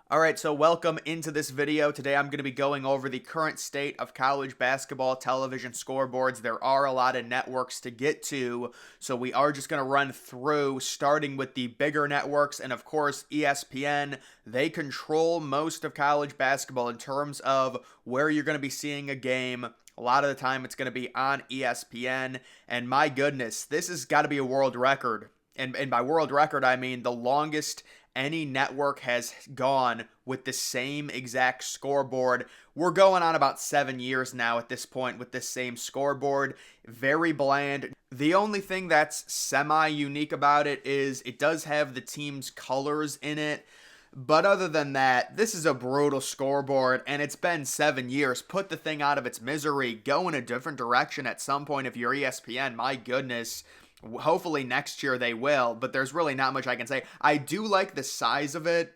Alright, so welcome into this video. Today I'm going to be going over the current state of college basketball television scoreboards. There are a lot of networks to get to, so we are just going to run through, starting with the bigger networks, and of course ESPN. They control most of college basketball in terms of where you're going to be seeing a game. A lot of the time it's going to be on ESPN, and my goodness, this has got to be a world record. And by world record, I mean the longest any network has gone with the same exact scoreboard. We're going on about 7 years now at this point with this same scoreboard. Very bland. The only thing that's semi-unique about it is it does have the team's colors in it. But other than that, this is a brutal scoreboard, and it's been 7 years. Put the thing out of its misery. Go in a different direction at some point if you're ESPN. My goodness. Hopefully next year they will, but there's really not much I can say. I do like the size of it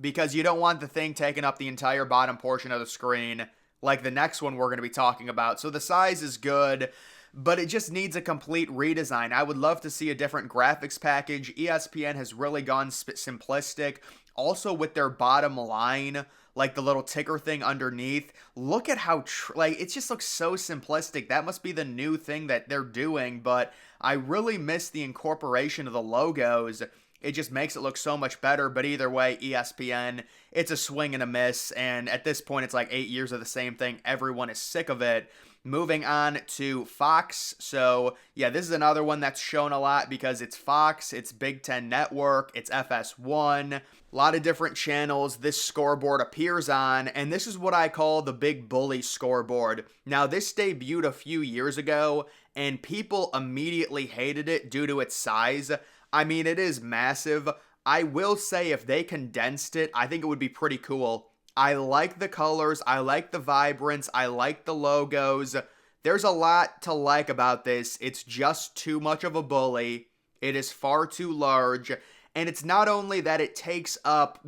because you don't want the thing taking up the entire bottom portion of the screen like the next one we're going to be talking about. So the size is good, but it just needs a complete redesign. I would love to see a different graphics package. ESPN has really gone simplistic. Also with their bottom line, like the little ticker thing underneath. Look at how, it just looks so simplistic. That must be the new thing that they're doing, but I really miss the incorporation of the logos. It just makes it look so much better, but either way, ESPN, it's a swing and a miss, and at this point, it's like 8 years of the same thing. Everyone is sick of it. Moving on to Fox. So, yeah, this is another one that's shown a lot because it's Fox, it's Big Ten Network, it's FS1, a lot of different channels this scoreboard appears on, and this is what I call the Big Bully scoreboard. Now, this debuted a few years ago, and people immediately hated it due to its size. I mean, it is massive. I will say if they condensed it, I think it would be pretty cool. I like the colors, I like the vibrance, I like the logos. There's a lot to like about this. It's just too much of a bully. It is far too large. And it's not only that it takes up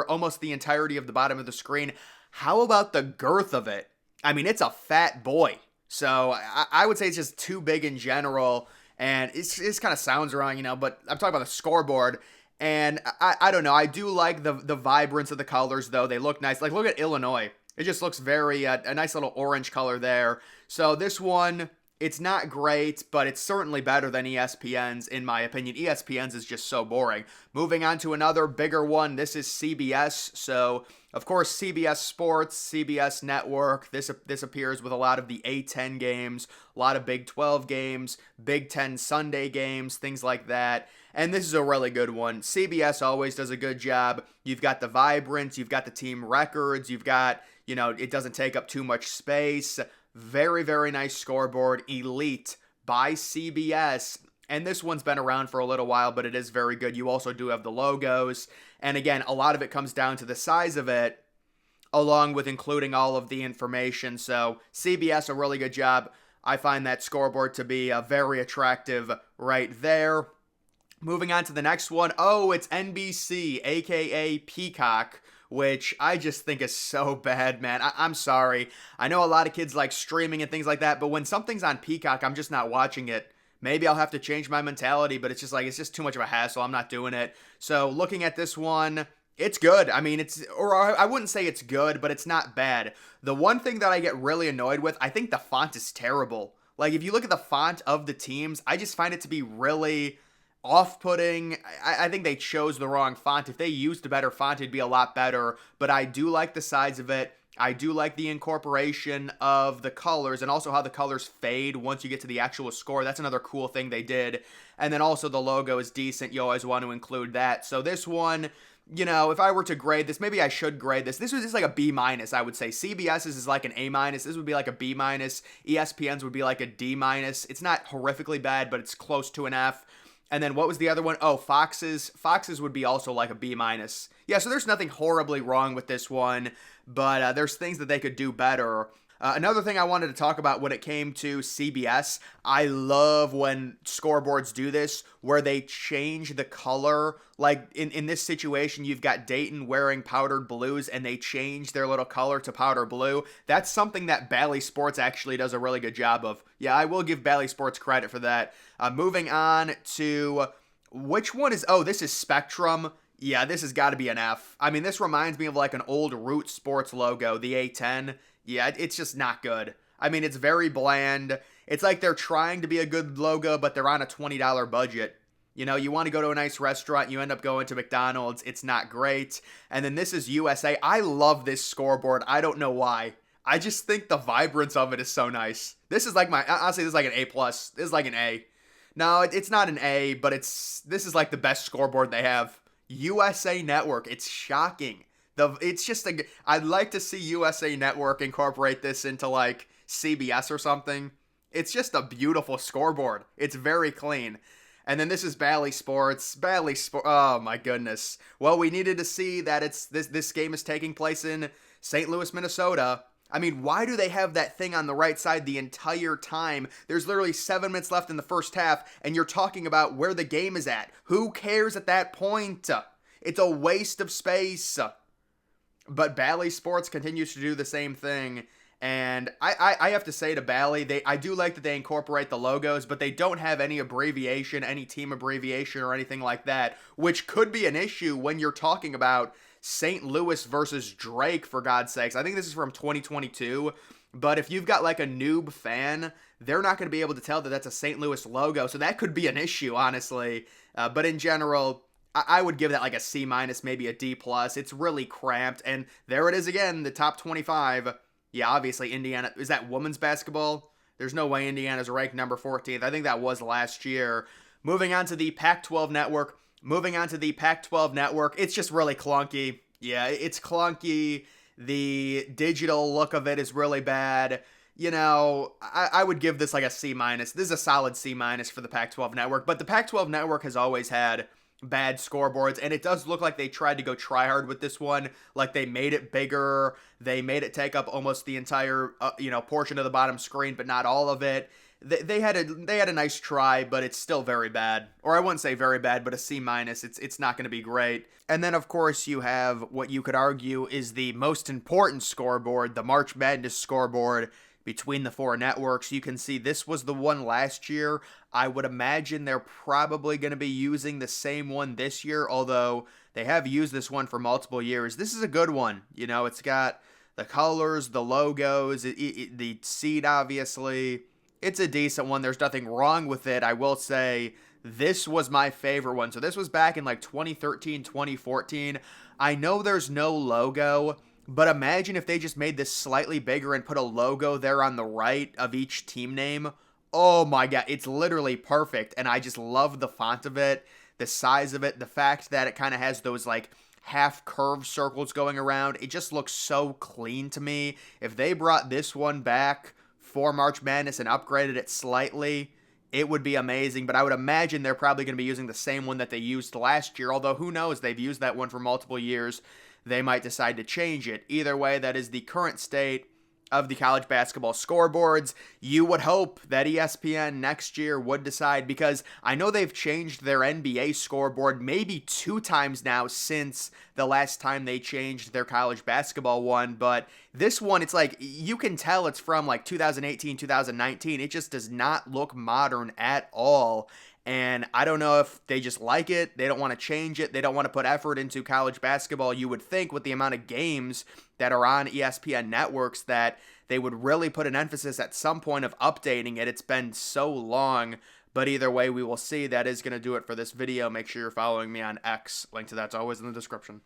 almost the entirety of the bottom of the screen. How about the girth of it? I mean, it's a fat boy. So I would say it's just too big in general. And it's kind of sounds wrong, but I'm talking about the scoreboard. And I don't know. I do like the vibrance of the colors, though. They look nice. Like, look at Illinois. It just looks very, a nice little orange color there. So this one, it's not great, but it's certainly better than ESPN's, in my opinion. ESPN's is just so boring. Moving on to another bigger one. This is CBS. So, of course, CBS Sports, CBS Network. This appears with a lot of the A10 games, a lot of Big 12 games, Big 10 Sunday games, things like that. And this is a really good one. CBS always does a good job. You've got the vibrance, you've got the team records, you've got, it doesn't take up too much space. Very, very nice scoreboard. Elite by CBS. And this one's been around for a little while, but it is very good. You also do have the logos. And again, a lot of it comes down to the size of it, along with including all of the information. So CBS, a really good job. I find that scoreboard to be very attractive right there. Moving on to the next one. Oh, it's NBC, aka Peacock, which I just think is so bad, man. I'm sorry. I know a lot of kids like streaming and things like that, but when something's on Peacock, I'm just not watching it. Maybe I'll have to change my mentality, but it's just too much of a hassle. I'm not doing it. So looking at this one, it's good. I mean, I wouldn't say it's good, but it's not bad. The one thing that I get really annoyed with, I think the font is terrible. Like, if you look at the font of the teams, I just find it to be really off-putting. I think they chose the wrong font. If they used a better font, it'd be a lot better. But I do like the size of it. I do like the incorporation of the colors and also how the colors fade once you get to the actual score. That's another cool thing they did. And then also the logo is decent. You always want to include that. So this one, if I were to grade this, maybe I should grade this. This was just like a B-, I would say. CBS's is like an A-. This would be like a B-. ESPN's would be like a D-. It's not horrifically bad, but it's close to an F. And then what was the other one? Oh, Fox's would be also like a B-. Yeah, so there's nothing horribly wrong with this one, but there's things that they could do better. Another thing I wanted to talk about when it came to CBS, I love when scoreboards do this, where they change the color. Like in this situation, you've got Dayton wearing powdered blues, and they change their little color to powder blue. That's something that Bally Sports actually does a really good job of. Yeah, I will give Bally Sports credit for that. Moving on to, which one is, oh, this is Spectrum. Yeah, this has got to be an F. I mean, this reminds me of like an old Root Sports logo, the A10. Yeah, it's just not good. I mean, it's very bland. It's like they're trying to be a good logo, but they're on a $20 budget. You know, you want to go to a nice restaurant, you end up going to McDonald's. It's not great. And then this is USA. I love this scoreboard. I don't know why. I just think the vibrance of it is so nice. This is like honestly, this is like an A plus. This is like an A. No, it's not an A, but this is like the best scoreboard they have. USA Network. It's shocking. It's just I'd like to see USA Network incorporate this into like CBS or something. It's just a beautiful scoreboard. It's very clean. And then this is Bally Sports. Bally Sport. Oh my goodness. Well, we needed to see that this game is taking place in St. Louis, Minnesota. I mean, why do they have that thing on the right side the entire time? There's literally 7 minutes left in the first half, and you're talking about where the game is at. Who cares at that point? It's a waste of space. But Bally Sports continues to do the same thing. And I have to say to Bally, I do like that they incorporate the logos, but they don't have any abbreviation, any team abbreviation or anything like that, which could be an issue when you're talking about St. Louis versus Drake, for God's sakes. I think this is from 2022, but if you've got like a noob fan, they're not going to be able to tell that that's a St. Louis logo, so that could be an issue, honestly. But in general, I would give that like a C minus, maybe a D plus. It's really cramped, and there it is again, the top 25. Yeah, obviously Indiana. Is that women's basketball? There's no way Indiana's ranked number 14th. I think that was last year. Moving on to the Pac-12 network. It's just really clunky. Yeah, it's clunky. The digital look of it is really bad. You know, I would give this like a C minus. This is a solid C minus for the Pac-12 network. But the Pac-12 network has always had bad scoreboards, and it does look like they tried to go try hard with this one. Like they made it bigger, they made it take up almost the entire portion of the bottom screen, but not all of it. They had a nice try, but it's still very bad. Or I wouldn't say very bad, but a C minus. It's not going to be great. And then of course you have what you could argue is the most important scoreboard, the March Madness scoreboard between the four networks. You can see this was the one last year. I would imagine they're probably going to be using the same one this year, although they have used this one for multiple years. This is a good one. You know, it's got the colors, the logos, the seed, obviously. It's a decent one. There's nothing wrong with it. I will say this was my favorite one. So this was back in like 2013, 2014. I know there's no logo, but imagine if they just made this slightly bigger and put a logo there on the right of each team name. Oh my God, it's literally perfect. And I just love the font of it, the size of it, the fact that it kind of has those like half curved circles going around. It just looks so clean to me. If they brought this one back for March Madness and upgraded it slightly, it would be amazing. But I would imagine they're probably going to be using the same one that they used last year. Although who knows, they've used that one for multiple years. They might decide to change it. Either way, that is the current state of the college basketball scoreboards. You would hope that ESPN next year would decide, because I know they've changed their NBA scoreboard maybe 2 times now since the last time they changed their college basketball one, but this one, it's like, you can tell it's from like 2018, 2019. It just does not look modern at all. And I don't know if they just like it, they don't want to change it, they don't want to put effort into college basketball. You would think with the amount of games that are on ESPN networks that they would really put an emphasis at some point of updating it. It's been so long, but either way, we will see. That is going to do it for this video. Make sure you're following me on X. Link to that's always in the description.